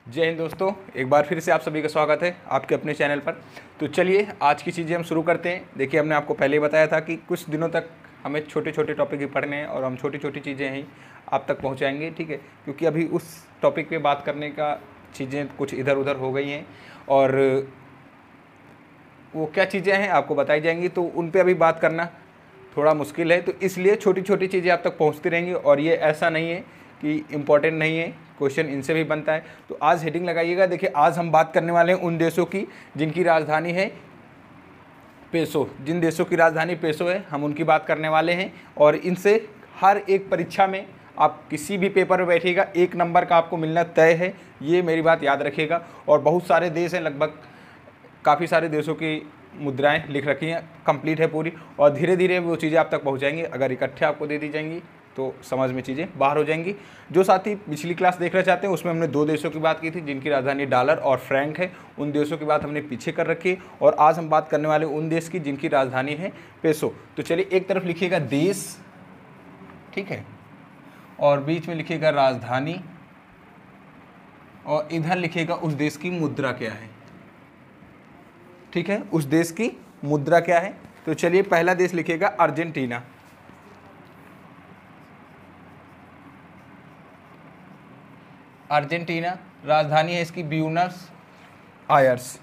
जय हिंद दोस्तों, एक बार फिर से आप सभी का स्वागत है आपके अपने चैनल पर। तो चलिए आज की चीज़ें हम शुरू करते हैं। देखिए, हमने आपको पहले ही बताया था कि कुछ दिनों तक हमें छोटे छोटे टॉपिक ही पढ़ने हैं और हम छोटी छोटी चीज़ें ही आप तक पहुंचाएंगे, ठीक है। क्योंकि अभी उस टॉपिक पे बात करने का चीज़ें कुछ इधर उधर हो गई हैं और वो क्या चीज़ें हैं आपको बताई जाएंगी, तो उन पे अभी बात करना थोड़ा मुश्किल है। तो इसलिए छोटी छोटी चीज़ें आप तक पहुंचती रहेंगी और ये ऐसा नहीं है कि इम्पॉर्टेंट नहीं है, क्वेश्चन इनसे भी बनता है। तो आज हेडिंग लगाइएगा। देखिए, आज हम बात करने वाले हैं उन देशों की जिनकी राजधानी है पेसो। जिन देशों की राजधानी पेसो है, हम उनकी बात करने वाले हैं। और इनसे हर एक परीक्षा में आप किसी भी पेपर में बैठिएगा, 1 नंबर का आपको मिलना तय है, ये मेरी बात याद रखिएगा। और बहुत सारे देश हैं, लगभग काफ़ी सारे देशों की मुद्राएं लिख रखी हैं, कंप्लीट है पूरी। और धीरे धीरे वो चीज़ें आप तक पहुंचाएंगी। अगर इकट्ठे आपको दे दी जाएंगी तो समझ में चीज़ें बाहर हो जाएंगी। जो साथी पिछली क्लास देखना चाहते हैं, उसमें हमने 2 देशों की बात की थी जिनकी राजधानी डॉलर और फ्रैंक है। उन देशों की बात हमने पीछे कर रखी है और आज हम बात करने वाले उन देश की जिनकी राजधानी है पेसो। तो चलिए, एक तरफ लिखिएगा देश, ठीक है, और बीच में लिखिएगा राजधानी, और इधर लिखिएगा उस देश की मुद्रा क्या है, ठीक है, उस देश की मुद्रा क्या है। तो चलिए, पहला देश लिखिएगा अर्जेंटीना। अर्जेंटीना, राजधानी है इसकी ब्यूनस आयर्स।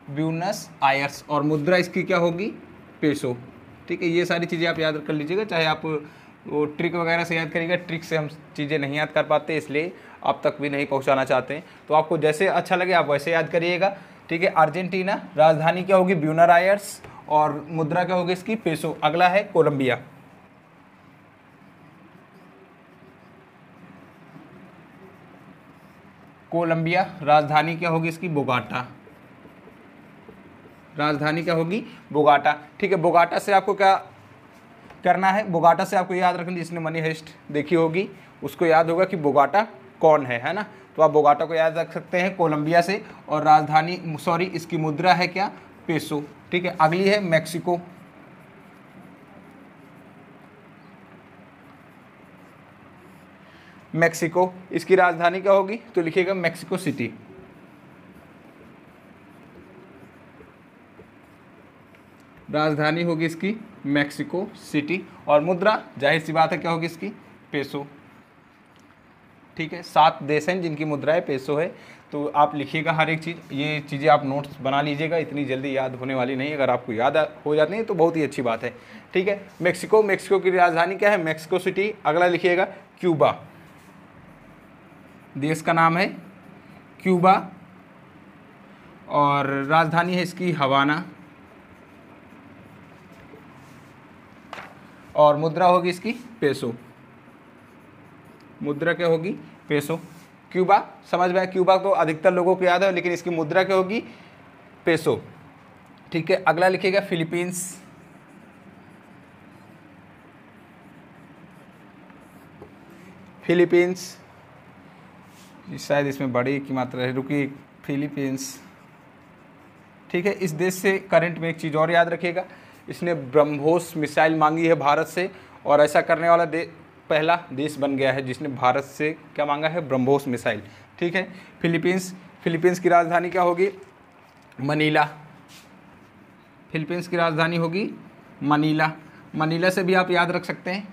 ब्यूनस आयर्स, और मुद्रा इसकी क्या होगी, पेसो, ठीक है। ये सारी चीज़ें आप याद कर लीजिएगा, चाहे आप वो ट्रिक वगैरह से याद करिएगा। ट्रिक से हम चीज़ें नहीं याद कर पाते, इसलिए आप तक भी नहीं पहुंचाना चाहते हैं। तो आपको जैसे अच्छा लगे आप वैसे याद करिएगा, ठीक है। अर्जेंटीना, राजधानी क्या होगी, ब्यूनस आयर्स, और मुद्रा क्या होगी इसकी, पेसो। अगला है कोलंबिया। कोलंबिया, राजधानी क्या होगी इसकी, बोगाटा। राजधानी क्या होगी, बोगाटा, ठीक है। बोगाटा से आपको क्या करना है, बोगाटा से आपको याद रखना, जिसने मनी हेस्ट देखी होगी उसको याद होगा कि बोगाटा कौन है ना। तो आप बोगाटा को याद रख सकते हैं कोलंबिया से। और राजधानी सॉरी इसकी मुद्रा है क्या, पेसो, ठीक है। अगली है मैक्सिको। मैक्सिको, इसकी राजधानी क्या होगी, तो लिखिएगा मैक्सिको सिटी। राजधानी होगी इसकी मैक्सिको सिटी, और मुद्रा जाहिर सी बात है क्या होगी इसकी, पेसो, ठीक है। 7 देश हैं जिनकी मुद्राएं पेसो है। तो आप लिखिएगा हर एक चीज़, ये चीज़ें आप नोट्स बना लीजिएगा, इतनी जल्दी याद होने वाली नहीं। अगर आपको याद हो जाती है तो बहुत ही अच्छी बात है, ठीक है। मैक्सिको, मैक्सिको की राजधानी क्या है, मैक्सिको सिटी। अगला लिखिएगा क्यूबा, देश का नाम है क्यूबा, और राजधानी है इसकी हवाना, और मुद्रा होगी इसकी पेसो। मुद्रा क्या होगी, पेसो। क्यूबा समझ में आया, क्यूबा तो अधिकतर लोगों को याद है, लेकिन इसकी मुद्रा क्या होगी, पेसो, ठीक है। अगला लिखिएगा फिलीपींस। फिलीपींस, शायद इसमें बड़ी की मात्रा है, रुकिए, फिलीपींस, ठीक है। इस देश से करंट में एक चीज़ और याद रखिएगा, इसने ब्रह्मोस मिसाइल मांगी है भारत से, और ऐसा करने वाला पहला देश बन गया है जिसने भारत से क्या मांगा है, ब्रह्मोस मिसाइल, ठीक है। फिलीपींस, फिलीपींस की राजधानी क्या होगी, मनीला। फिलीपींस की राजधानी होगी मनीला। मनीला से भी आप याद रख सकते हैं,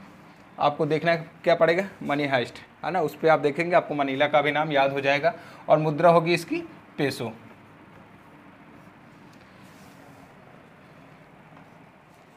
आपको देखना क्या पड़ेगा, मनी हाइस्ट, है ना, उस पर आप देखेंगे आपको मनीला का भी नाम याद हो जाएगा। और मुद्रा होगी इसकी पेसो,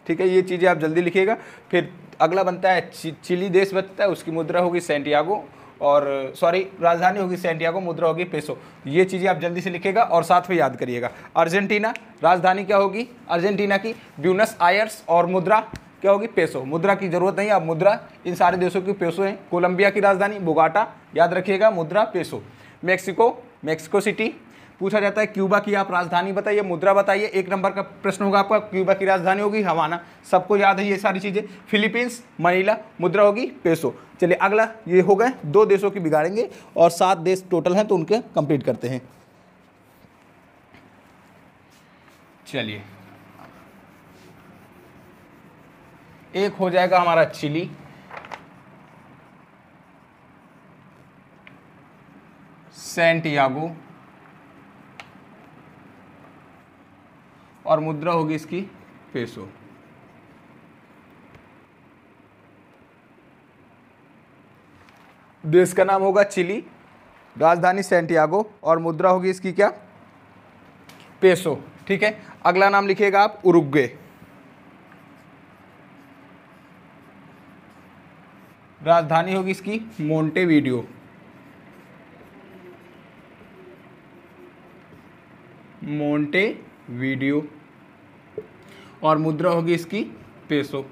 ठीक है। ये चीज़ें आप जल्दी लिखिएगा। फिर अगला बनता है चिली देश बनता है, उसकी मुद्रा होगी सैंटियागो, और सॉरी राजधानी होगी सैंटियागो, मुद्रा होगी पेसो। ये चीज़ें आप जल्दी से लिखिएगा और साथ में याद करिएगा। अर्जेंटीना, राजधानी क्या होगी अर्जेंटीना की, ब्यूनस आयर्स, और मुद्रा क्या होगी, पेसो। मुद्रा की जरूरत नहीं है, आप मुद्रा इन सारे देशों की पेसो है। कोलंबिया की राजधानी बोगाटा, याद रखिएगा, मुद्रा पेसो। Mexico, Mexico city. पूछा जाता है क्यूबा की आप राजधानी बताइए, मुद्रा बताइए, 1 नंबर का प्रश्न होगा आपका। क्यूबा की राजधानी होगी हवाना, सबको याद है ये सारी चीज़ें। फिलीपींस, मनीला, मुद्रा होगी पेसो। चलिए अगला, ये हो गए 2 देशों की बिगाड़ेंगे, और 7 देश टोटल हैं तो उनके कंप्लीट करते हैं। चलिए, एक हो जाएगा हमारा चिली, सैंटियागो और मुद्रा होगी इसकी पेसो। देश का नाम होगा चिली, राजधानी सैंटियागो और मुद्रा होगी इसकी क्या, पेसो। ठीक है, अगला नाम लिखिएगा आप उरुग्वे, राजधानी होगी इसकी मोंटेवीडियो, मोंटेवीडियो और मुद्रा होगी इसकी पेसो।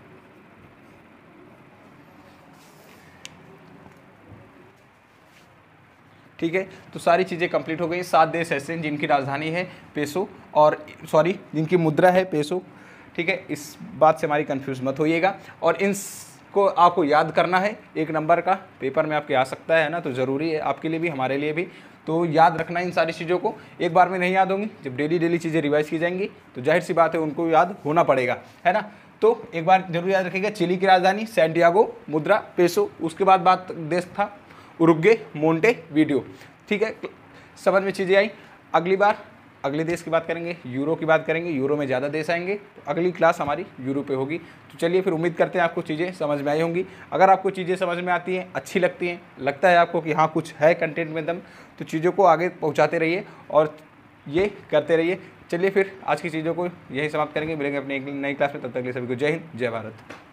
ठीक है, तो सारी चीज़ें कंप्लीट हो गई। 7 देश ऐसे हैं जिनकी राजधानी है पेसो और जिनकी मुद्रा है पेसो। ठीक है, इस बात से हमारी कंफ्यूज मत होइएगा और इनको आपको याद करना है। 1 नंबर का पेपर में आपके आ सकता है ना, तो ज़रूरी है आपके लिए भी हमारे लिए भी। तो याद रखना इन सारी चीज़ों को, एक बार में नहीं याद होंगी। जब डेली चीज़ें रिवाइज की जाएंगी तो जाहिर सी बात है उनको याद होना पड़ेगा, है ना। तो एक बार जरूर याद रखिएगा, चिली की राजधानी सैंटियागो, मुद्रा पेसो, उसके बाद देश था उरुग्वे, मोंटेवीडियो। ठीक है, समझ में चीज़ें आई। अगली बार अगले देश की बात करेंगे, यूरो की बात करेंगे। यूरो में ज़्यादा देश आएंगे, तो अगली क्लास हमारी यूरो पे होगी। तो चलिए फिर, उम्मीद करते हैं आपको चीज़ें समझ में आई होंगी। अगर आपको चीज़ें समझ में आती हैं, अच्छी लगती हैं, लगता है आपको कि हाँ कुछ है कंटेंट में दम, तो चीज़ों को आगे पहुँचाते रहिए और ये करते रहिए। चलिए फिर आज की चीज़ों को यही समाप्त करेंगे, मिलेंगे अपनी एक नई क्लास में। तब तक के लिए सभी को जय हिंद, जय भारत।